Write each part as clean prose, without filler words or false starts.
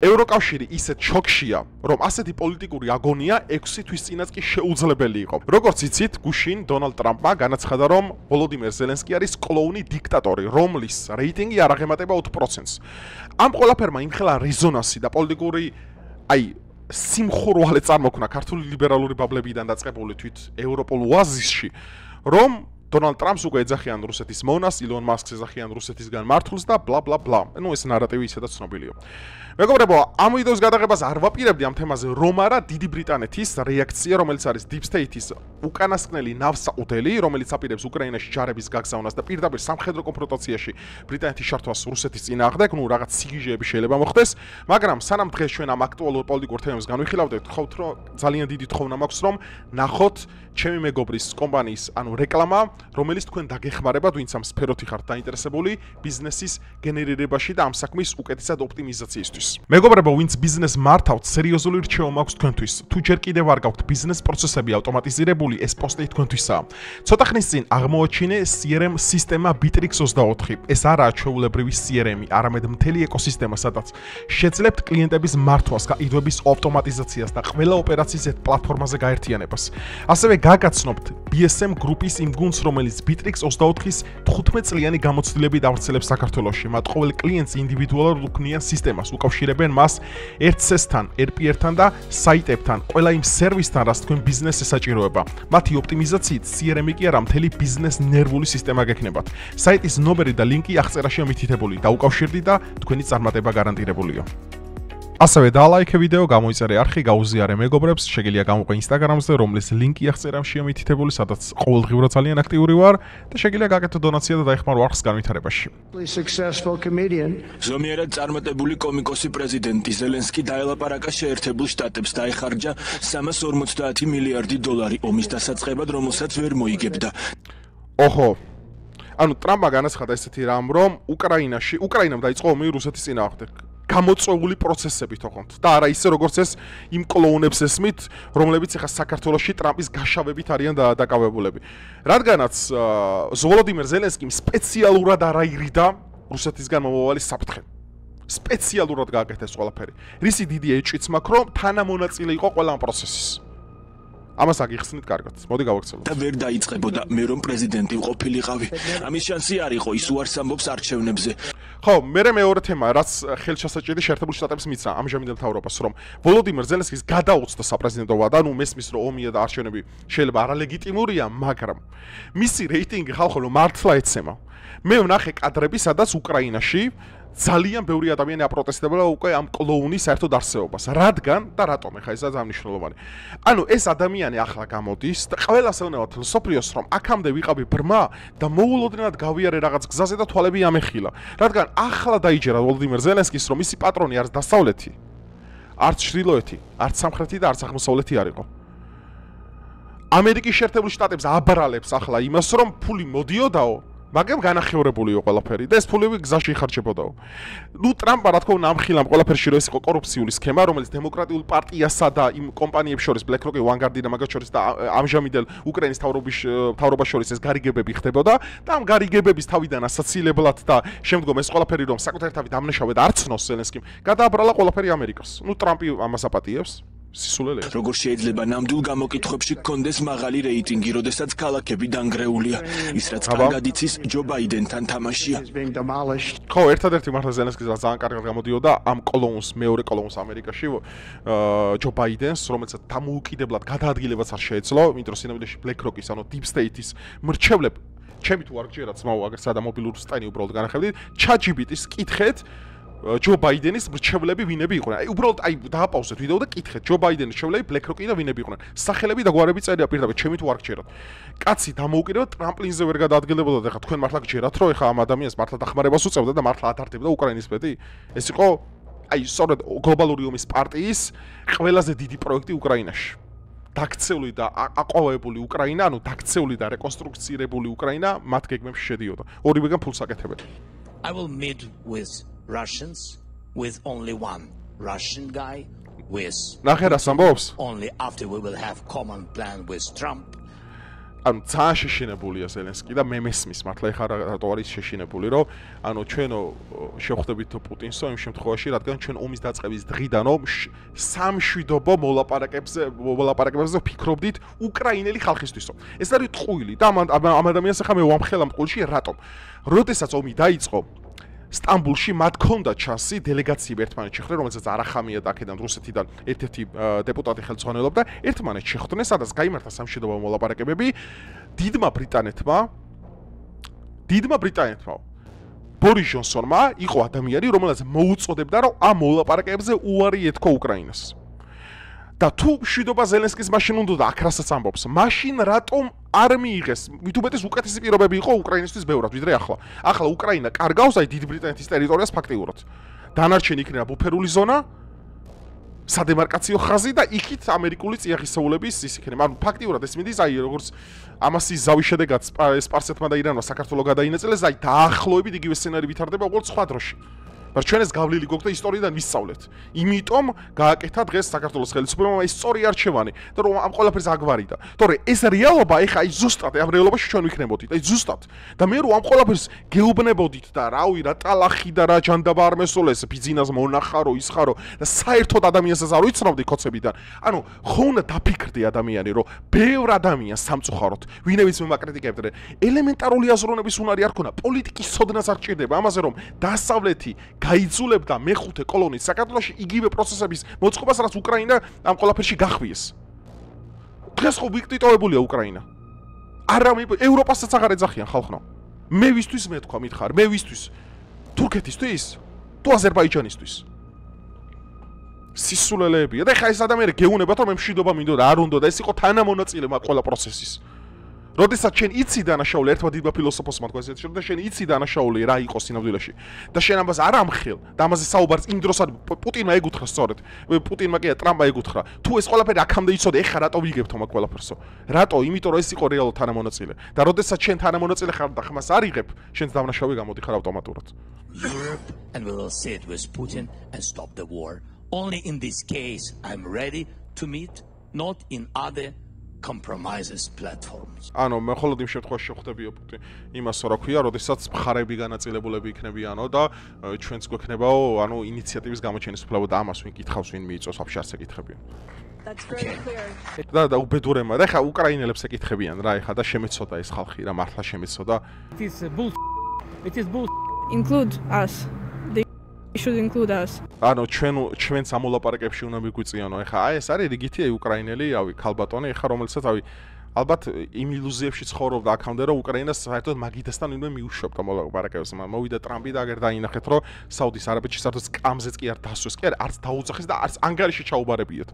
ევროკავშირი ისეთ შოქშია, რომ ასეთი პოლიტიკური აგონია 6 თვის წინაც კი შეუძლებელი იყო. როგორც იცით, გუშინ დონალდ ტრამპმა განაცხადა, რომ ვოლოდიმირ ზელენსკი არის კლოუნი დიქტატორი, რომლის რეიტინგი არ აღემატება 20%-ს. ამ ყველაფერმა იმხელა რეზონანსი და პოლიტიკური სიმხურვალე წარმოქმნა ქართული ლიბერალური ბაბლებიდან დაწყებული თვით ევროპულ ოაზისში, რომ დონალდ ტრამპს უკვე ეძახიან რუსეთის მონას, ილონ მასკს ეძახიან რუსეთისგან მართლს და ბლა ბლა ბლა. ეს ნარატივი ისედაც ცნობილია. მეგობრებო, ამ ვიდეოს გადაღებას არ ვაპირებდი ამ თემაზე, რომ არა დიდი ბრიტანეთის რეაქცია, რომელიც არის Deep State-ის უკანასკნელი ნავსაყუდელი, რომელიც აპირებს უკრაინაში ჯარების გაგზავნას და პირდაპირ სამხედრო კონფრონტაციაში ბრიტანეთის შართვას რუსეთის წინააღმდეგ, რაღაც სიგიჟეები შეიძლება მოხდეს, მაგრამ სანამ დღეს ჩვენ ამ აქტუალურ პოლიტიკურ თემებს განვიხილავდეთ, გთხოვთ, რომ ძალიან დიდი თხოვნა მაქვს, რომ ნახოთ ჩემი მეგობრის კომპანიის, რეკლამა, რომელიც თქვენ დაგეხმარებათ, ვინც ამ სფეროთი ხართ დაინტერესებული ბიზნესის გენერირებაში და ამ საქმის უკეთესად ოპტიმიზაციისთვის. მეგობრებო, ვინც ბიზნეს მართავთ, სერიოზული რჩევა მაქვს თქვენთვის. თუ ჯერ კიდევ არ გაქვთ ბიზნეს პროცესები ავტომატიზირებული, ეს პოსტი თქვენთვისაა. ცოტა ხნის წინ აღმოაჩინე CRM სისტემა Bittrex 24. ეს არაა ჩვეულებრივი CRM-ი, არამედ მთელი ეკოსისტემა, სადაც შეძლებთ კლიენტების მართვას, გაყიდვების ავტომატიზაციას და ყველა ოპერაციის ერთ პლატფორმაზე გაერთიანებას. ასევე გაგაცნობთ BSM გრუპის იმ გუნდს, რომელიც Bittrex 24-ის 15 წლიანი გამოცდილებით ავრცელებს საქართველოში. მათ ყოველ კლიენტს ინდივიდუალურად უქმნიან სისტემას, უკავშირებენ მას ერთ-სესთან, RPR-თან და საიტებთან, ყველა იმ სერვისთან, რაც თქვენ ბიზნესს ესაჭიროება. მათი ოპტიმიზაციით CRM-ი კი არა, მთელი ბიზნეს ნერვული სისტემა გექნებათ. საიტის ნომერი და ლინკი აღწერაშია მითითებული. დაუკავშირდით და თქვენი წარმატება გარანტირებულია. ასევე დალაიქე ვიდეო, გამოიწერე არხი, გაუზიარე მეგობრებს, შეგიძლია გამოყვე Instagram-ზე, რომლის ლინკი აღწერაშია მითითებული, სადაც ყოველდღიურად ძალიან აქტიური ვარ და შეგიძლია გაკეთო დონაცია და დაეხმარო არხს განვითარებაში. ზომიერად წარმატებული კომიკოსი პრეზიდენტი ზელენსკი დაელაპარაკა შეერთებულ შტატებს და ეხარჯა 350 მილიარდი დოლარი ომის დასაწყებად, რომელსაც ვერ მოიგებდა. ოჰო. ტრამპმა განაცხადა ესეთი რამ, რომ უკრაინამ დაიწყო ომი რუსეთის წინააღმდეგ. გამოწვეული პროცესებით ოღონდ და არა ისე როგორც ეს იმ კლოუნებს ესმით, რომლებიც ახლა საქართველოში ტრამპის გაშავებით არიან დაკავებულები. რადგანაც ვოლოდიმირ ზელენსკიმ სპეციალურად არ აირიდა რუსეთისგან მომავალი საფრთხე. სპეციალურად გააკეთა ეს ყველაფერი. რისი დიდი ეჭვიც მაქვს, რომ თანამონაწილე იყო ყველა ამ პროცესის. ამას აგიხსნით კარგად. მოდი გავაქცევთ. და ვერ დაიწყებოდა მე რომ პრეზიდენტი ყოფილიყავი. ამის შანსი არ იყო, ის უარს ამბობს არჩევნებზე. ხო, მეორე თემა, რაც ხელშესაჭირი შეერთებულ შტატებს მიცა ამჟამინდელ მთავრობას, რომ ვოლოდიმირ ზელენსკის გადაუცდა საპრეზიდენტო ვადა, მესმის რომ ომია და არჩევნები შეიძლება არალეგიტიმურია, მაგრამ მისი რეიტინგი ხალხო მართლა ეცემა. მე ვნახე კადრები, სადაც უკრაინაში ძალიან ბევრი ადამიანი აპროტესტებდა უკვე ამ კლოუნის საერთოდ არსებობას. რადგან და რატომ? ეხლა ეს ძალიან მნიშვნელოვანი. ეს ადამიანი ახლა გამოდის და ყველას ეუბნება მსოფლიოს, რომ აქამდე ვიყავი ბრმა და მოულოდნელად გავიარე რაღაც გზაზე და თვალები ამეხილა. რადგან ახლა დაიჯერა ვოლოდიმირ ზელენსკის, რომ მისი პატრონი არის დასავლეთი, არც ჩრდილოეთი, არც სამხრეთი და არც აღმოსავლეთი არ იყო. ამერიკის შეერთებულ შტატებს აბრალებს ახლა იმას, რომ ფული მოდიოდაო, მაგრამ განახევრებული იყო ყველაფერი და ეს ფულები გზაში იხარჯებოდაო. ტრამპმა რა თქმა უნდა ამხილა ამ ყველაფერში, რომ ეს იყო კორუფციული სქემა, რომელიც დემოკრატიულ პარტიასა და იმ კომპანიებს შორის, BlackRock-ი, Vanguard-ი და მაგათ შორის და ამჟამინდელ უკრაინის მთავრობას შორის ეს გარიგებები ხდებოდა და ამ გარიგებების თავიდან ასაცილებლად და შემდგომ ეს ყველაფერი რომ საკუთარ თავით ამნაშავედ არ ცნოს ზელენსკიმ, გადააბრალა ყველაფერი ამერიკას. ტრამპი ამას აპატიებს. სისულელია. როგორ შეიძლება ნამდვილ გამოკითხვებში გქონდეს მაღალი რეიტინგი, როდესაც ქალაქები დანგრეულია, ის რაც კარგად იცის ჯო ბაიდენთან თამაშია. ხო, ერთადერთი მართლა ზელენსკის რაც ძალიან კარგად გამოდიოდა ამ მეორე კლოუნს ამერიკაში, ჯო ბაიდენს, რომელსაც დამოუკიდებლად გადაადგილებაც არ შეეძლო, იმიტომ რომ სინამდვილეში BlackRock-ის, Deep State-ის მრჩევლებ, ჩემი თუ არ გჯერათ ძმაო, აგერ სადა მობილური სტენი უბრალოდ განახებდით, ChatGPT-ს კითხეთ ჯო ბაიდენის მრჩევლები ვინები იყვნენ. უბრალოდ დააპაუზეთ ვიდეო და კითხეთ ჯო ბაიდენის მრჩევლები BlackRock-ი და ვინები იყვნენ. სახელები და გვარები წერია პირდაპირ, ჩემი თუ არ გჯერათ. კაცი დამოუკიდებლად ტრამპლინზე ვერ გადაადგილებოდა და ხა თქვენ მართლა გჯერათ, რომ ეხა ამ ადამიანს მართლა დახმარებას უწევდა და მართლა ათარდებდა უკრაინის ბედი? ეს იყო სწორედ გლობალური ომის პარტიის ყველაზე დიდი პროექტი უკრაინაში. დაქცეული და აყვავებული უკრაინა, დაქცეული და რეკონსტრუქცირებული უკრაინა მათ გეგმებში შედიოდა. ორივეგან ფულს აკეთებენ. I will meet with Russians with only one Russian guy with ნახე რას ამბობს? only after we will have common plan with Trump. ანუ ძალიან შეშინებულია ზელენსკი და მე მესმის მართლა ეხლა რატო არის შეშინებული, რომ ანუ ჩვენო შევხვდებით პუტინსო იმ შემთხვევაში, რადგან ჩვენ ომის დაწყების დღიდანო სამშვიდობო მოლაპარაკებებზე ვფიქრობდით უკრაინელი ხალხისთვისო. ეს არის ტყუილი და ამ ადამიანს ახლა მე ვამხელ ამ ტყუილში რატომ? როდესაც ომი დაიწყო სტამბულში მათ ქონდა ჩანსი დელეგაციები ერთმანეთს შეხვდნენ, რომელსაც არახამია და აქედან რუსეთიდან ერთ-ერთი დეპუტატი ხელმძღვანელობდა, ერთმანეთს შეხვდნენ, სადაც გაიმართა სამშვიდობო მოლაპარაკებები დიდმა ბრიტანეთმა ბორის ჯონსონმა იყო ადამიანი, რომელიც მოუწოდებდა, რომ ამ მოლაპარაკებებზე უარი ეთქვა უკრაინას. და თუ მშვიდობა ზელენსკის მაშინ უნდა და აქ რასაც ამბობს, მაშინ რატომ არ მიიღეს? მით უმეტეს უკეთესი პირობები იყო უკრაინისთვის ბევრად, ვიდრე ახლა. ახლა უკრაინა კარგავს აი დიდ ბრიტანეთის ტერიტორიას ფაქტიურად. დანარჩენი იქნება ბუფერული ზონა, სადემარკაციო ხაზი და იქით ამერიკული წიაღისეულების ის იქნება. ანუ ფაქტიურად ეს მიდის აი როგორც ამასის ზავის შედეგად სპარსეთმა და ირანმა საქართველოს გადაინაწილეს, აი დაახლოებით იგივე სცენარი ვითარდება როგორც სხვა დროში. მაგრამ ჩვენ ეს გავლილი გვაქვს და ისტორიიდან ვისწავლეთ. იმიტომ გააკეთა დღეს საქართველოს ხელისუფლებამ ეს სწორი არჩევანი და რომ ამ ყველაფერს აგვარიდა. თორე ეს რეალობა ეხა აი ზუსტად ამ რეალობაში ჩვენ ვიქნებოდით, აი ზუსტად. და მე რომ ამ ყველაფერს გეუბნებოდით და რავი რა ტალახი და რა ჯანდაბა არ მესოლეს, ბიზნეს მონახარო, ისხარო და საერთოდ ადამიანსაც არ ვიცნობდი კოცებიდან. ანუ ხო უნდა დაფიქრდე ადამიანი, რომ ბევრ ადამიანს სამწუხაროდ, ვინებიც მემაკრიტიკებდნენ, ელემენტარული აზროვნების უნარი არ ქონა, პოლიტიკის სოდნას არ ჭირდება ამაზე რომ დასავლეთი გაიძულებდა მეხუთე კოლონიის საქართველოში იგივე პროცესების მოწყობას, რაც უკრაინა ამ ყველაფერში გახვიეს. დღეს ხო ვიქტიტოვებულია უკრაინა. არა ევროპასაც აღარ ეძახიან ხალხო. მე ვისთვის მეთქვა მითხარ, მე ვისთვის? თურქეთისთვის? თუ აზერბაიჯანისთვის? სისულელეებია. და ხა ეს ადამიანი გეუნებათ რომ მე მშვიდობა მინდოდა, არ უნდა და ეს იყო თანამონაწილე მაგ ყველა პროცესის. როდესაც შენ იცი დანაშაული, ერთმა დიდმა ფილოსოფოსმა თქვა ესეთი და შენ იცი დანაშაული რა იყო სინამდვილეში. და შენ ამას არ ამხელ და ამაზე საუბარს იმ დროსაც პუტინმა ეგუთხა სწორედ. ტრამპმა ეგუთხა. თუ ეს ყველაფერი აქამდე იცოდე, ეხლა რატო ვიგებთო მაგ ყველაფერსო? რატო? იმიტომ რომ ეს იყო რეალო თანამონაწილე. და როდესაც შენ თანამონაწილე ხარ და ხმას არ იღებ, შენს დანაშაული გამოდიხარ ავტომატურად. Europe and we will sit with Putin and stop the war. Only in this case I'm ready to meet, not in other compromises platforms. ანუ მე მხოლოდ იმ შემთხვევაში შევხვდებიო პუტინ იმას რა ქვია, როდესაც მხარეები განაწილებულები იქნებიანო და ჩვენც გვექნებაო, ანუ ინიციატივის გამოჩენის უფლება და ამას ვინ კითხავს, ვინ მიიწოს, ვაფშე არც ეკითხებიან. That's very clear. და უბედურებმა და ხა უკრაინელებს ეკითხებიან რა, ხა და შემეცოდა ეს ხალხი რა, მართლა შემეცოდა. It is bull. Include us. They should include us. ანუ ჩვენს ამოლაპარაკებში უნდა მიგვიწიანო. ეხა აი ეს არის რიგითი უკრაინელი, რავი, ქალბატონი, ეხა რომელსაც რავი ალბათ იმ ილუზიებში ცხოვრობდა აქამდე, რომ უკრაინას საერთოდ მაგიდასთან უნდა მიუშვებდა მოლაპარაკებებს. მოვიდა ტრამპი და აგერ დაინახეთ, რომ საუდის არაბეთში საერთოდ სკამზეც კი არ დასვეს, კი არც დაუძახეს და არც ანგარიში ჩაუბარებიათ.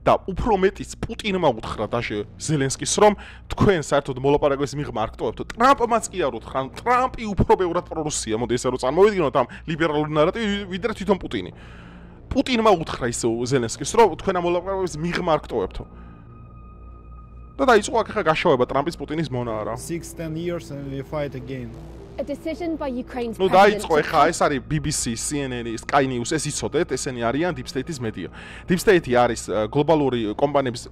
და უფრო მეტიც პუტინმა უთხრა დაშე ზელენსკის, რომ თქვენ საერთოდ მოლაპარაკების მიღმა არ გტოვებთ. ტრამპმაც კი არ უთხრა, ტრამპი უფრო ბევრად პრორუსია, მოდი ესე რომ წარმოვიდგინოთ ამ ლიბერალური ნარატივი, ვიდრე თვითონ პუტინი. პუტინმა უთხრა ისე ზელენსკის, რომ თქვენ ამ მოლაპარაკების მიღმა არ გტოვებთო. და დაიწყო ახლა გაშოვება ტრამპის პუტინის მონარა. 6-10 years and we fight again. A decision by Ukraine's ნუ president. დაიწყო ახლა ეს არის BBC, CNN, Sky News, ეს იცოდეთ, ესენი არიან Deep State-ის მედია. Deep State არის გლობალური კომპანიების,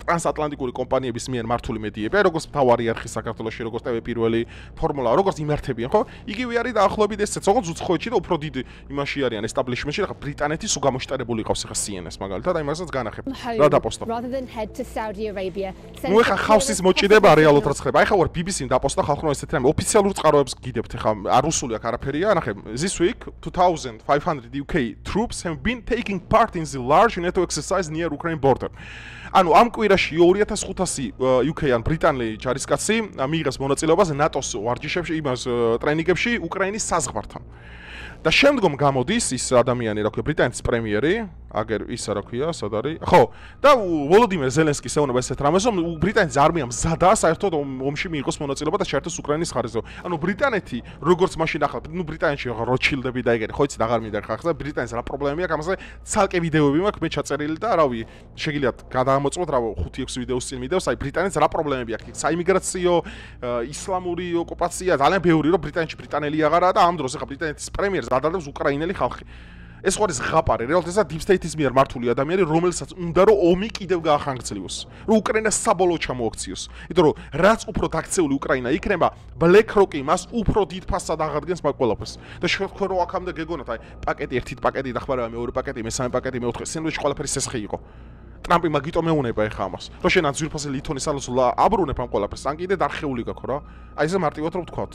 ტრანსატლანტიკური კომპანიების მიერ მართული მედიები, როგორც მთავარი არხი საქართველოში, როგორც TV პირველი, ფორმულა, როგორც იმართებიან, ხო? იგივე არის დაახლოებით ესეც, როგორც უცხოეთში და უფრო დიდ იმაში არიან establishment-ში, ახლა ბრიტანეთი სულ გამოშტარებული ყავს ახლა CNN-ს მაგალითად, აი მაგასაც განახებ. რა დაპოსტა? Rather than head to Saudi Arabia. ნუ ახლა ხავსის მოჭიდება რეალურად რაც ხდება. აი ხა ვარ BBC-ն დაპოსტა ხალხო ესეთი რამე ოფიციალურ წყაროებს გიდებთ ახლა რუსული აქ არაფერია, ნახე. This week 2500 UK troops have been taking part in the large NATO exercise near Ukraine border. ანუ ამ კვირაში 2500 UK-ან ბრიტანელი ჯარისკაცი მიიღეს მონაწილეობას ნატოს ვარჯიშებში, იმას ტრენინგებში უკრაინის საზღვართან. და შემდგომ გამოდის ის ადამიანი, რა ქვია, ბრიტანეთის პრემიერი, აგერ ისა რა ქვია, სად არის? ხო, და ვოლოდიმერ ზელენსკის ეუბნება ესეთ რამეს, რომ ბრიტანეთის არმია მზადაა საერთოდ ომში მიიღოს მონაწილეობა და შეერთოს უკრაინის ხარისზე. ანუ ბრიტანეთი, როგორც მაშინ ახლა, ნუ ბრიტანეთში როჩილდები და ეგეთი, ხო იცი, აღარ მინდა ხახსა, ბრიტანეთს რა პრობლემები აქვს, ამაზე ცალკე ვიდეოები მაქვს მე ჩაწერილი და რავი, შეგიძლიათ გადაამოწმოთ, რა 5-6 ვიდეოს წინ მიდევს, აი ბრიტანეთს რა პრობლემები აქვს, საიმიგრაციო, ისლამური ოკუპაცია, ძალიან ბევრი, რომ ბრიტანეთში ბრიტანელი აღარაა და ამ დროს ახლა ბრიტანეთის პრემიერს გადადებს უკრაინელი ხალხი. ეს ხო არის ღაპარი, რეალურად Deep State-ის მიერ მართული ადამიანი, რომელსაც უნდა რომ ომი კიდევ გაახანგრძლივოს, რომ უკრაინას საბოლოოდ ჩამოაქციოს. იმიტომ რომ რაც უფრო დაქცეული უკრაინა იქნება, BlackRock-ი მას უფრო დიდ ფასად აღადგენს მაგ ყველაფერს. და თქვენ რო აქამდე გეგონათ, აი, პაკეტი, ერთი პაკეტი დახმარება, მეორე პაკეტი, მესამე პაკეტი, მეოთხე, სენდვიჩი ყველაფერი სესხი იყო. ტრამპი მაგიტომ ეუნება ეხა ამას. რომ შენ ან ძვირფასი ლითონის ალოს აბრუნებ ამ ყველაფერს, ან კიდე დარხეული გაქვს რა. აი ესე მარტივად რომ ვთქვათ.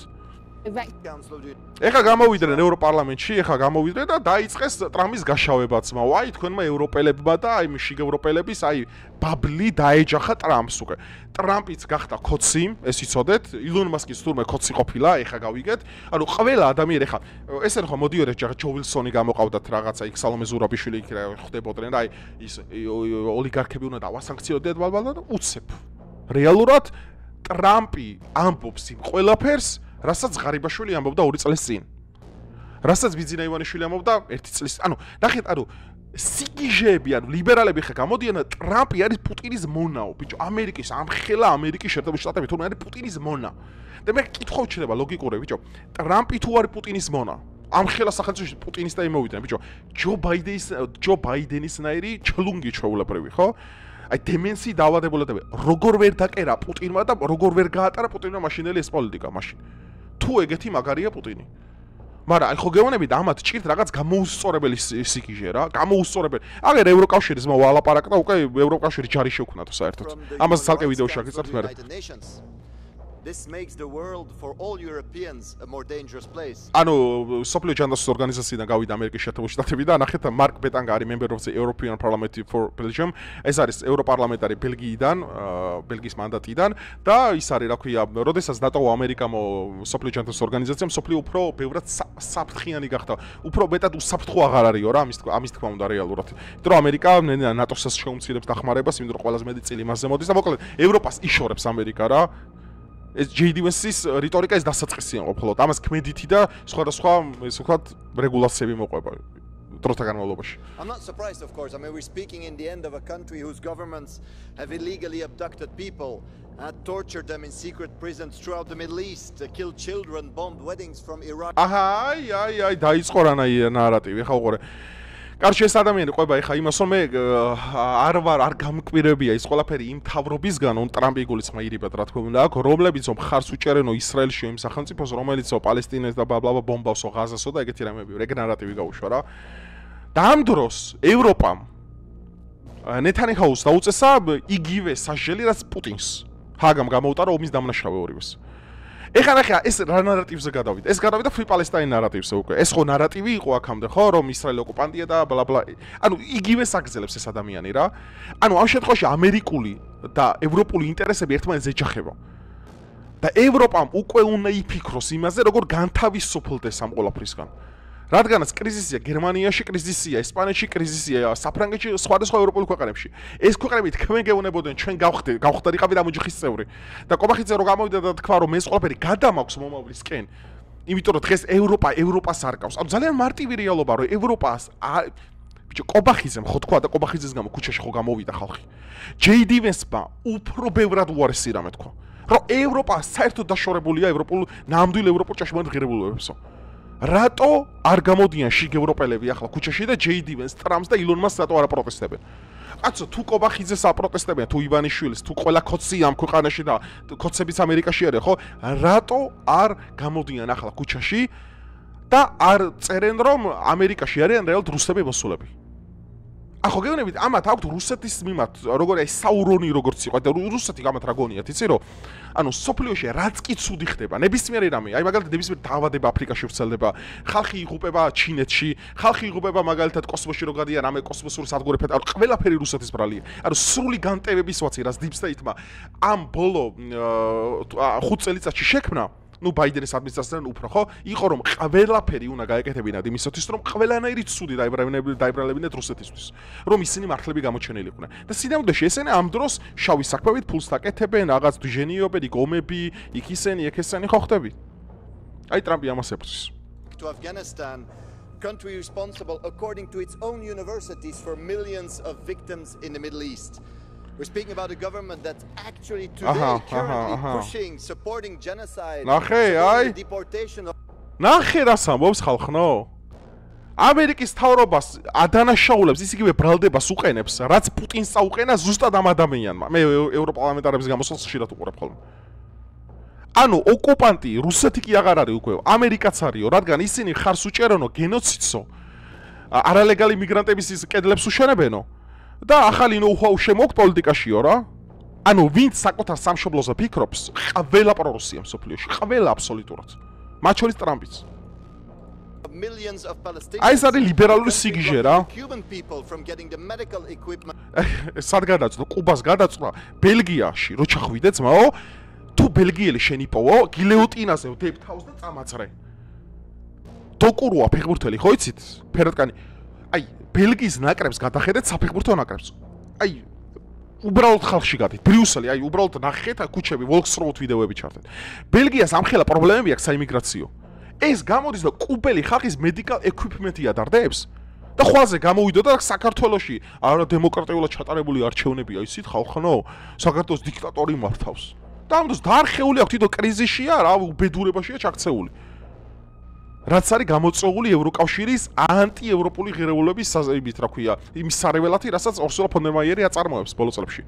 ეხა გამოვიდნენ ევროპარლამენტში, ეხა გამოვიდნენ და დაიწყეს ტრამპის გაშავებაც. ვაი, თქვენმა ევროპელებმა და აი შიგ ევროპელების აი ბაბლი დაეჯახა ტრამპს უკვე. ტრამპიც გახდა ქოცი, ეს იცოდეთ, ილონ მასკის თურმე ქოცი ყოფილა, ეხა გავიგეთ. ანუ ყველა ადამიანი ეხა ესე ხო მოდიოდეთ ჯო ვილსონი გამოყავდათ რაღაცა იქ სალომე ზურაბიშვილი იქ ხდებოდნენ და აი ის ოლიგარქები უნდა დავასანქციოდეთ ბალბალ და უცებ. რეალურად ტრამპი ამბობს იმ ყველაფერს რასაც ღარიბაშვილი ამბობდა 2 წლის წინ. რასაც ბიძინა ივანიშვილი ამბობდა 1 წლის. ანუ ნახეთ, ანუ სიგიჟეები, ანუ ლიბერალები ხა გამოდიან და ტრამპი არის პუტინის მონაო, ბიჭო, ამერიკის ამხელა ამერიკის შეერთებული შტატები თურმე არის პუტინის მონა. და მე კითხვა ვჩნდება ლოგიკური, ბიჭო, ტრამპი თუ არის პუტინის მონა? ამხელა სახელმწიფოში პუტინისტები მოვიდნენ, ბიჭო, ჯო ბაიდენისნაირი ჩლუნგი ჩვეულებრივი, ხო? აი დემენსი დაავადებულები როგორ ვერ დაკერა პუტინმა და როგორ ვერ გაატარა პუტინმა მაშინელი ეს პოლიტიკა მაშინ თუ ეგეთი მაგარია პუტინი მაგრამ აი ხო გეუბნებით ამათ ჭირთ რაღაც გამოუსწორებელი სიკიჟე რა გამოუსწორებელი აგერ ევროკავშირის მოვალაპარაკდა უკვე ევროკავშირი ჯარი შევქმნათ საერთოდ ამას ცალკე ვიდეოში აგეწერთ მე This makes the world for all Europeans a more dangerous place. ანუ სოფლიო ჯანდაცვის ორგანიზაციიდან გავიდა ამერიკის შეერთებული შტატები და ნახეთ მარკ ბეტანგა არის member of the European Parliament for Belgium. ეს არის ევროპარლამენტარი ბელგიიდან, ბელგიის მანდატიდან და ის არის, რა ქვია, როდესაც დატოვა ამერიკამ სოფლიო ჯანდაცვის ორგანიზაციამ, სოფლიო უფრო ბევრად საფრთხიანი გახდა. უფრო მეტად უსაფრთხო აღარ არისო რა, ამის თქმა უნდა რეალურად. იმიტომ რომ ამერიკა ნატოს შეუმცირებს დახმარებას, იმიტომ რომ ყველაზე მეტი წილი მასზე მოდის და მოკლედ ევროპას იშორებს ამერიკა რა. ეს JD Vance-ის რიტორიკა ეს დასაწყისია ყოფილად. ამას ქმედითი და სხვადასხვა, ესე ვთქვათ, რეგულაციები მოყვება დროთა განმავლობაში. I'm not surprised, of course. I mean, we're speaking in the end of a country whose governments have illegally abducted people, tortured them in secret prisons throughout the Middle East, killed children, bombed weddings from Iraq. აი, დაიწყო რანაირი ნარატივი, ხა უყურე. კარჩი ეს ადამიანი ყვება ეხა იმას რომ მე არ გამკვირებია ის ყველაფერი იმ თავრობისგან on ტრამპი იგულისხმა ირიბად რა თქმა უნდა აქ რომლებიც მხარს უჭერენო ისრაელში იმ სახელმწიფოს რომელიც პალესტინას და ბლაბლა ბომბავსო ღაზასო და ეგეთი რამეები ეგ ნარატივი გაუშვა რა და ამ დროს ევროპამ ნეთანიაჰუს დაუწესა იგივე სასჯელი რაც პუტინს ჰაგამ გამოუტარა ომის დამნაშავე ორივეს ეხლა ნახე ეს რა ნარატივზე გადავიდა ეს გადავიდა Free Palestine ნარატივზე უკვე ეს ხო ნარატივი იყო აქამდე ხო რომ ისრაელი ოკუპანტია და ბლაბლა ანუ იგივე საგრძელებს ეს ადამიანი რა ანუ ამ შემთხვევაში ამერიკული და ევროპული ინტერესები ერთმანეთს ეჯახება და ევროპამ უკვე უნდა იფიქროს იმაზე როგორ განთავისუფლდეს ამ ყველაფრისგან რადგანაც კრიზისია გერმანიაში კრიზისია ესპანეთში კრიზისია საფრანგეთში სხვადასხვა ევროპულ ქვეყნებში ეს ქვეყნები თქვენ გეუბნებოდნენ ჩვენ გავხდარიყავით ამ ოჯახის წევრი და კობახიძე რო გამოვიდა და თქვა რომ ეს ყველაფერი გადამაქვს მომავლისკენ იმიტომ რომ დღეს ევროპას არ ყავს ანუ ძალიან მარტივი რეალობა რომ ევროპას ბიჭო კობახიძემ ხო თქვა და კობახიძეს გამო ქუჩაში ხო გამოვიდა ხალხი JD Vance-მა უფრო ბევრად უარესი რამე თქვა რომ ევროპა საერთოდ დაშორებულია ევროპულ ნამდვილ ევროპულ ჭაშმარიტ ღირებულებებსო რატო არ გამოდიან შიგ ევროპელები ახლა ქუჩაში და JD Vance, ტრამპს და ილონ მასკს რატო არ აპროტესტებენ? კაცო, თუ კობახიძეს აპროტესტებენ, თუ ივანიშვილის, თუ ყველა ქოცი ამ ქვეყანაში და ქოცებიც ამერიკაში არის, ხო? რატო არ გამოდიან ახლა ქუჩაში და არ წერენ რომ ამერიკაში არიან რეალურად რუსები მოსულები? ახო გეუბნებით, ამათ აქვთ რუსეთის მიმართ, როგორია საურონი როგორც იყო და რუსეთი გამათ რა გონიათ, იცი რომ ანუ სოფლიოში რაც კი ცუდი ხდება, ნებისმიერი რამე, აი მაგალითად ნებისმიერი დაავადება აფრიკაში ვრცელდება, ხალხი იღუპება ჩინეთში, ხალხი იღუპება მაგალითად კოსმოსში რო გადიან რამე კოსმოსური სადგურებთან, ანუ ყველაფერი რუსეთის ბრალია. ანუ სრული განტევების ვაცი, რაც Deep State-მა ამ ბოლო 5 წელიწადში შექმნა ну ბაიდენის ადმინისტრაციიდან უფრო ხო იყო რომ ყველაფერი უნდა გაეკეთებინათ იმისათვის რომ ყველანაირი ცუდი დაიბრალებინათ რუსეთისთვის რომ ისინი მართლები გამოჩენილიყვნენ და სინამდვილეში ესენი ამ დროს შავი საქმეებით ფულს დაკეთებენ რაღაც დიჟენიობენ იქ ომები იქ ისინი ეგ ესენი ხო ხდები აი ტრამპი ამას ებრძვის to Afghanistan country responsible according to its own universities for millions of victims in the Middle East. We're speaking about a government that's actually today currently pushing, supporting genocide, deportation of... ნახე რას ამბობს ხალხნო? ამერიკის თავრობას ადანაშაულებს ისიგივე ბრალდებას უყენებს, რაც პუტინს წაუყენა ზუსტად ამ ადამიანმა. მე ევროპარლამენტარების გამოსვლას ხშირად უყურებ ხოლმე. ანუ ოკუპანტი რუსეთი კი აღარ არის უკვე, ამერიკაც არისო, რადგან ისინი ხარს უჭერონო გენოციდსო. არალეგალი მიგრანტების ის კედლებს უშენებენო და ახალი ნოუ-ჰაუ შემოგვთ პოლიტიკაშიო რა. ანუ ვინც საკუთარ სამშობლოზე ფიქრობს, ყველა პრორუსია მსოფლიოში, ყველა აბსოლუტურად. მათ შორის ტრამპიც. Millions of Palestinians. აი ეს არის ლიბერალური სიგიჟე რა. Cuban people from getting the medical equipment. სად გადაწვა? კუბას გადაწვა ბელგიაში, რო ჩახვიდე ძმაო, თუ ბელგიელი შენ იპოვო, გილეოტინაზე ვდებ თავს და წამაცრე. დოკუროა ფეხბურთელი, ხო იცით? ფერადკანი. აი, ბელგიის ნაკრებს გადახედეთ საფეხბურთო ნაკრებს. აი, უბრალოდ ხალხში გადით. ბრიუსელი, აი, უბრალოდ ნახეთ კუჩები, ვოლკსროუდ ვიდეოები ჩართეთ. ბელგიას ამხელა პრობლემები აქვს საიმიგრაციო. ეს გამოდის და კუბელი ხალხის medical equipment-ი ადარდებს და ხვალზე გამოვიდოდა და საქართველოში არა დემოკრატიულად ჩატარებული არჩევნებია ისიც ხალხო საქართველოს დიქტატორი მართავს და ამ დროს დაარხეული აქვს თვითონ კრიზისშია რა უბედურებაშია ჩაქცეული რაც არის გამოწვეული ევროკავშირის ანტიევროპული ღირებულების იმით რა ქვია იმის სარეველათი რასაც ორსულა ფონ დერ მაიერი აწარმოებს ბოლო წლებში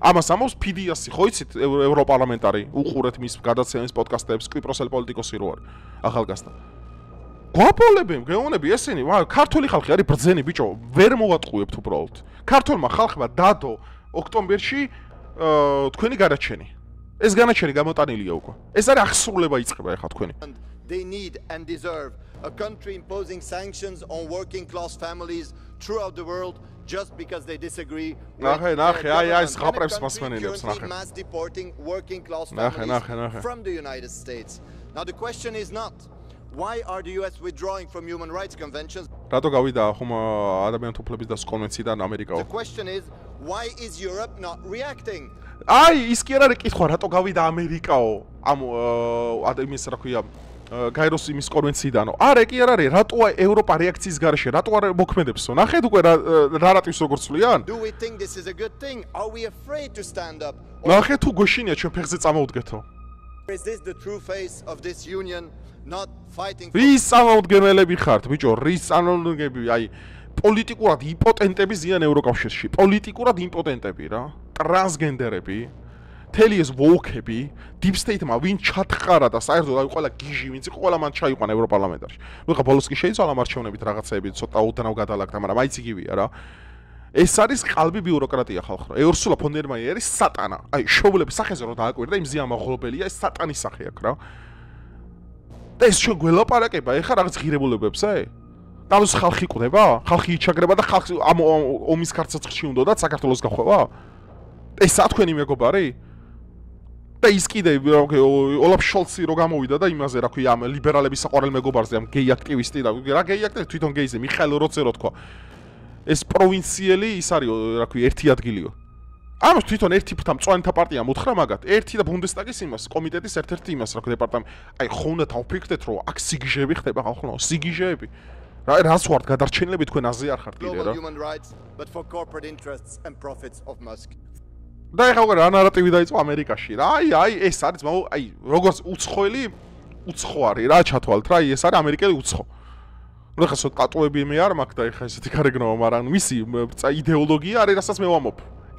ამას ამობს ფიდიასი ხო იცით ევროპარლამენტარი უყურეთ მის გადაცემის პოდკასტებს კვიპროსელი პოლიტიკოსი რო არის ახალგაზრდა გვაპოლებენ გეონები ესენი ქართული ხალხი არის ბრძენი ბიჭო ვერ მოვატყუებთ უბრალოდ ქართულმა ხალხმა დადო ოქტომბერში თქვენი განაჩენი ეს განაჩენი გამოტანილია უკვე ეს არის აღსრულება იწყება ეხლა თქვენი They need and deserve a country imposing sanctions on working class families throughout the world just because they disagree with mass deporting working class families from the United States. Now the question is not why are the US withdrawing from human rights conventions? The question is why is Europe not reacting? ის კი არ არის კითხვა რატო გავიდა ამერიკაო ამ ადამიანს რა ქვია გაეროს იმის კონვენციიდანო არა კი არ არის რატოა ევროპა რეაქციის გარეშე რატო არ მოქმედებსო ნახეთ უკვე რა რატის როგორ ცვლიან Do we think this is a good thing? Are we afraid to stand up? ნახეთ თუ გვეშინია ჩვენ ფეხზე წამოვდგეთო Is this the true face of this union not fighting for რის წარმომადგენლები ხართ ბიჭო რის წარმომადგენლები აი პოლიტიკურად იმპოტენტები ზიან ევროკავშირში პოლიტიკურად იმპოტენტები რა ტრანსგენდერები თელი ეს ვოუქები deep state-მა ვინ ჩატყარა და საერთოდ აი ყველა გიჟი ვინც იყო ყველა მან ჩაიყვანა ევროპარლამენტარში ნუ ხა ბოლოს კი შეიცვალა მარჩევნებით რაღაცეები ცოტა უდანავ გადალაგდა მაგრამ მაიც იგივეა რა ეს არის ყალბი ბიუროკრატია ხალხო ეურსულა ფონ დერ მაიერი სატანა აი შოულების სახეზე რომ დააკვირდა იმ ზიან მაღლობელია ეს სატანის სახე აქვს რა და ეს ჩვენ გველაპარაკება ეხა რაღაც ღირებულებებზე და ხალხი ყდება ხალხი იჩაგრება და ხალხი ამ ომის ქარცეცხლში უნდა და საქართველოს გახვევა ესა თქვენი მეგობარი და ის კიდე ოლაფ შოლცი რო გამოვიდა და იმაზე რა ქვია ამ ლიბერალების საყვარელ მეგობარზე ამ გეი აქტივისტი და რა გეი აქტივისტი თვითონ გეიზე მიხაილ როცერო თქვა ეს პროვინციელი ის არის რა ქვია ერთი ადგილიო ამას თვითონ ერთი მწვანეთა პარტია მოთხრა მაგათ ერთი და ბუნდესტაგის იმას კომიტეტის ერთ-ერთი იმას რა ქვია დეპარტამენტი აი ხო უნდა დავფიქრდეთ რომ აქ სიგიჟეები ხდება ხალხო სიგიჟეები რას ვართ გადარჩენილები თქვენ აზე არ ხართ კიდე რა human rights but for corporate interests and profits of Musk და ეხლა უკვე რა ნარატივი დაიწყო ამერიკაში რა აი ეს არის აი როგორც უცხოელი უცხო არის რა ჩათვალთ რა ეს არის ამერიკელი უცხო ნუ ეხლა სულ პატუები მე არ მაქვს და ეხლა ესეთი გარეგნობა მაგრამ მისი იდეოლოგია არის რასაც მე ვამობ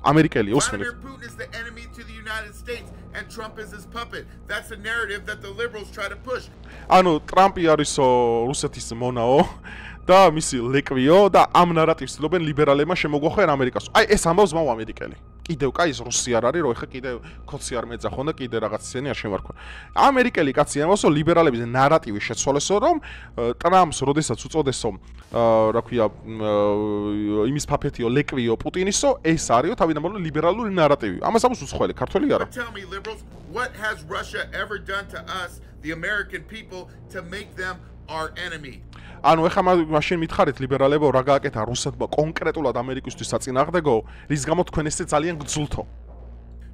ამერიკელი უსმენთ Putin is the enemy to the United States and Trump is his puppet. That's the narrative that the liberals try to push. ანუ ტრამპი არისო რუსეთის მონაო და მისი ლეკვიო და ამ ნარატივს ცდილობენ ლიბერალებმა შემოგვახვენ ამერიკას. აი ეს ამბავს მაო ამერიკელი. კიდევ კაი ეს რუსი არ არის, რომ ეხა კიდე კოცი არ მეძახონ და კიდე რაღაც ისენი არ შემარქვენ. ამერიკელი კაცი ამბავს, რომ ლიბერალების ნარატივი შეცვალესო, რომ ტრამპს როდესაც უწოდესო, რა ქვია, იმის ფაფეთიო ლეკვიო პუტინისო, ეს არისო თავიდანვე ლიბერალური ნარატივი. ამას ამბობს უცხოელი, ქართველი არა. Tell me liberals, what has Russia ever done to us, the American people, to make them our enemy? ანუ ეხლა მაშინ მითხარით ლიბერალებო რა გააკეთა რუსეთმა კონკრეტულად ამერიკისთვის საწინააღმდეგო რის გამო თქვენ ესე ძალიან გძულთო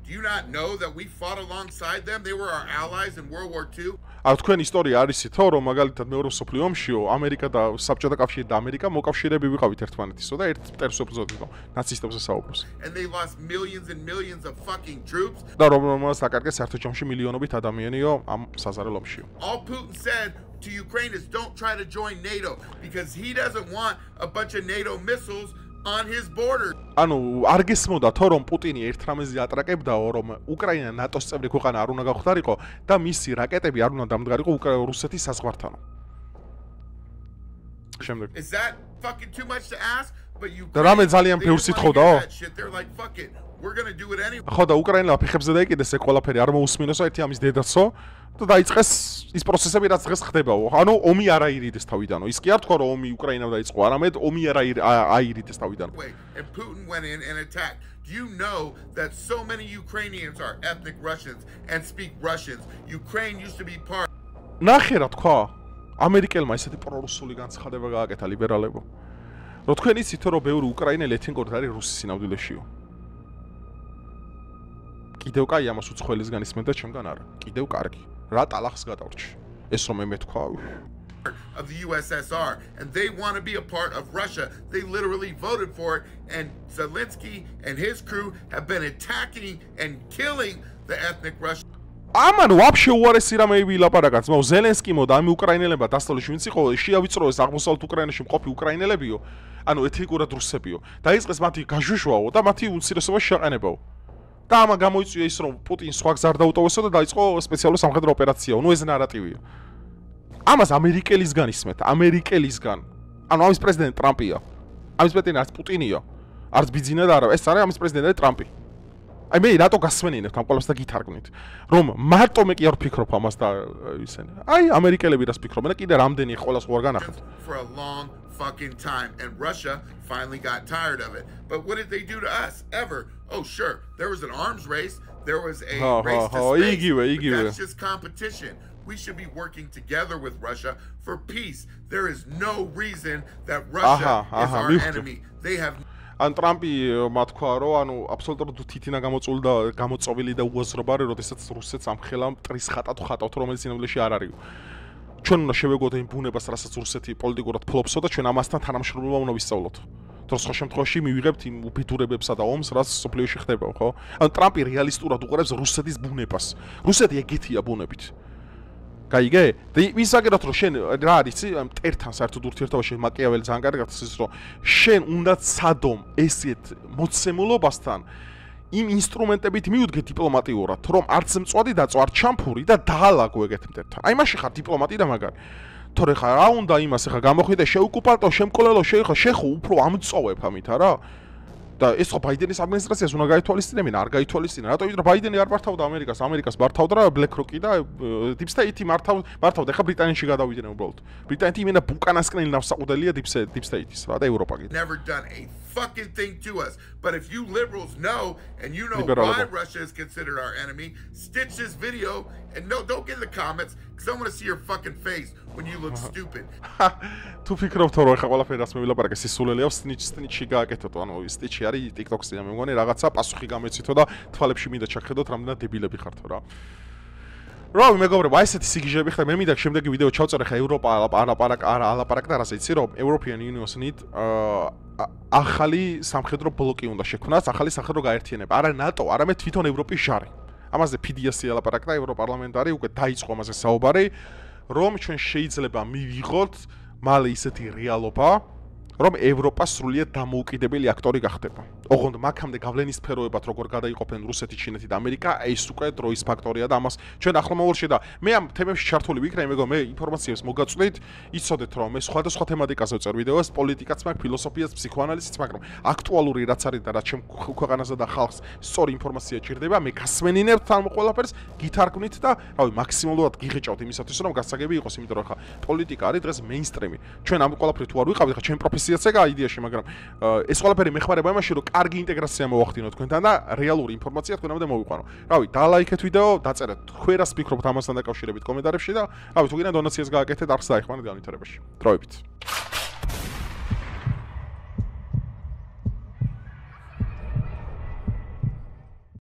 Do you not know that we fought alongside them? They were our allies in World War II. ანუ თქვენ ისტორია არის ითო რომ მაგალითად მეორე მსოფლიო ომშიო ამერიკა და საბჭოთა კავშირი და ამერიკა მოკავშირეები ვიყავით ერთმანეთისო და ერთ მტერს უბრძოდითო ნაცისტებზე საუბრობს And they lost millions and millions of fucking troops. და რომელსაც აკარგეს საერთო ჯამში მილიონობით ადამიანიო ამ საზარელ ომშიო All Putin said to Ukraine is don't try to join NATO because he doesn't want a bunch of NATO missiles on his border. ანუ არ გესმოდა თო რომ პუტინი ერთ რამეზე ატრაკებდაო რომ უკრაინა ნატოს წევრი ქვეყანა არ უნდა გახვდარიყო და მისი რაკეტები არ უნდა დამდგარიყო რუსეთის საზღვართან. შემდეგ. Is that fucking too much to ask? But you რამე ძალიან ბევრს ითხოვდაო? They're like fuck it. We're going to do it anyway. ხო და უკრაინელა ფეხებზე დაიკიდეს ეს ყველაფერი არ მოусმინოსო ერთი ამის დედაცო და დაიწყეს ის პროცესები რაც დღეს ხდებაო. ანუ ომი არ აირიდეს თავიდანო. ის კი არ თქვა რომ ომი უკრაინამ დაიწყო, არამედ ომი არ აირიდეს თავიდანო. And Putin went in and attacked. Do you know that so many Ukrainians are ethnic Russians and speak Russians? Ukraine used to be part. ნახე რა თქვა. ამერიკელმა ესეთი პრორუსული განცხადება გააკეთა ლიბერალებო. რომ თქვენ იცით რომ ბევრი უკრაინელი ეთნიკურად არის რუსის სინამდვილეშიო. კიდევ კაი ამას უცხოელისგან ისმენ და ჩემგან არა. კიდევ კარგი. რა ტალახს გადავრჩი. ეს რომ მე თქვა of the USSR and they want to be a part of Russia. They literally voted for it and Zelensky and his crew have been attacking and killing the ethnic Russians. ამან ვაფშე უარესი რამე ვილაპარაკაც, მაგრამ ზელენსკი მოდა ამ უკრაინელებმა დასწრებული ვინც იყო, შეავიწროეს აღმოსავლეთ უკრაინაში მყოფი უკრაინელებიო, ანუ ეთნიკურად რუსებიო. დაიწყეს მათი გაჟუჟვაო და მათი უმცირესობა შეაყენებაო. და ამან გამოიწვია ის რომ პუტინს სხვა გზა არ დაუტოვესო და დაიწყო სპეციალური სამხედრო ოპერაციაო. ნუ ეს ნარატივია. ამას ამერიკელისგან ისმეთ, ამერიკელისგან. ანუ ამის პრეზიდენტი ტრამპია. ამის პრეზიდენტი არც პუტინია, არც ბიძინა და არა, ეს არის ამის პრეზიდენტი ტრამპი. აი მე რატო გასვენინებთ ამ ყველაფერს და გითარგმნით რომ მარტო მე კი არ ვფიქრობ ამას და ისინი აი ამერიკელები რას ფიქრობენ და კიდე რამდენი ყველას ხوار განახეთ for a long fucking time and Russia finally got tired of it but what did they do to us ever oh sure there was an arms race there was a race to space that's just competition we should be working together with Russia for peace there is no reason that Russia is our enemy they have ან ტრამპი მათქვა რომ ანუ აბსოლუტურად თითინა გამოწოვილი და უაზრობა არის როდესაც რუსეთს ამხელა მტრის ხატად ხატავთ რომელიც სინამდვილეში არ არის ჩვენ უნდა შევეგოთ იმ ბუნებას რასაც რუსეთი პოლიტიკურად ფლობსო და ჩვენ ამასთან თანამშრომლობა უნდა ვისწავლოთ თუ სხვა შემთხვევაში მივიღებთ იმ უბედურებებსა და ომს რაც სოფლიოში ხდება ხო ანუ ტრამპი რეალისტურად უყურებს რუსეთის ბუნებას რუსეთი ეგეთია ბუნებით გაიგე? და ვისაგეროთ რომ შენ რა არის იცი მტერთან საერთოდ ურთიერთობაში მაკიაველი ძალიან კარგად ის რომ შენ უნდა ცადომ ესეთ მოცემულობასთან იმ ინსტრუმენტებით მიუდგე დიპლომატიურად რომ არც მწვადი დაწვა არ ჩამფური და დაალაგო ეგეთ მტერთან. აი მაშინ ხარ დიპლომატი და მაგარი. თორე ხა რა უნდა იმას ხა გამოხვიდე შეუკუპანტო შემკოლელო შეხო უფრო ამწოვებ ამით არა? და ეს ხო ბაიდენის ადმინისტრაციას უნდა გაითვალისწინებინა, არ გაითვალისწინა. რატო ვიდრე ბაიდენი არ მართავდა ამერიკას მართავდა რა BlackRock-ი და Deep State-ი მართავდა. ხა ბრიტანეთში გადავიდნენ უბრალოდ. ბრიტანეთი იმენა ბუკანასკნელი ნავსაყუდელია Deep State-ის რა და ევროპა კიდე. Never done a fucking thing to us. But if you liberals know and you know why Russia is considered our enemy, stitch this video and no don't get in the comments cuz I want to see your fucking face when you look stupid. თუ ფიქრობთ რომ ეხა ყველაფერი რაც მე ვილაპარაკე სისულელია snitch-ში გააკეთოთ, ანუ snitch-ი არის TikTok-ზე მე მგონი რაღაცა პასუხი გამეცითო და თვალებში მინდა ჩახედოთ რამდენად დებილები ხართ რა. რა მეგობრებო, აი ესეთი სიგიჟები ხდა მე მინდა შემდეგი ვიდეო ჩავწერე ხა ევროპა ალაპარაკდა რას იცი რომ European Union-ს ნით ახალი სამხედრო ბლოკი უნდა შექმნას, ახალი სამხედრო გაერთიანება. არა NATO, არამედ თვითონ ევროპის ჟარი. ამაზე PDS-ი ალაპარაკდა ევროპარლამენტარი, უკვე დაიწყო ამაზე საუბარი, რომ ჩვენ შეიძლება მივიღოთ მალე ისეთი რეალობა, რომ ევროპა სრულიად დამოუკიდებელი აქტორი გახდება. ოღონდ მაგამდე გავლენის სფეროებად როგორ გადაიყოფენ რუსეთი, ჩინეთი და ამერიკა, ეს უკვე დროის ფაქტორია და ამას ჩვენ ახლომავალში და მე ამ თემებში ჩართული ვიქნა, მეგო მე ინფორმაციებს მოგაწვდით, იცოდეთ რომ მე სხვადასხვა თემატიკაზე ვწერ ვიდეოს, პოლიტიკაც მაქვს, ფილოსოფიას, ფსიქოანალიზიც, მაგრამ აქტუალური რაც არის და რაც ჩემ ქვეყანაზე და ხალხს სწორი ინფორმაცია ჭირდება, მე გასმენინებთ ამ ყველაფერს, გითარგმნით და რავი, მაქსიმალურად გიღეჭავთ იმისათვის, რომ გასაგები იყოს, იმიტომ რომ ხა პოლიტიკა არის დღეს მეინსტრიმი. ჩვენ ამ ყველაფერი თუ არ ვიყავით, ხა ჩვენ პროფესიაც ეგაა იდეაში, მაგრამ ეს ყველაფერი მეხმარება იმაში, რომ კარგი ინტეგრაცია მოვახდინოთ თქვენთან და რეალური ინფორმაცია თქვენამდე მოვიყვანო. რავი, დალაიქეთ ვიდეო, დაწერეთ თქვენ რას ფიქრობთ ამასთან დაკავშირებით კომენტარებში და რავი, თუ გინდა დონაციას გააკეთეთ, არხს დაეხმარეთ განვითარებაში. დროებით.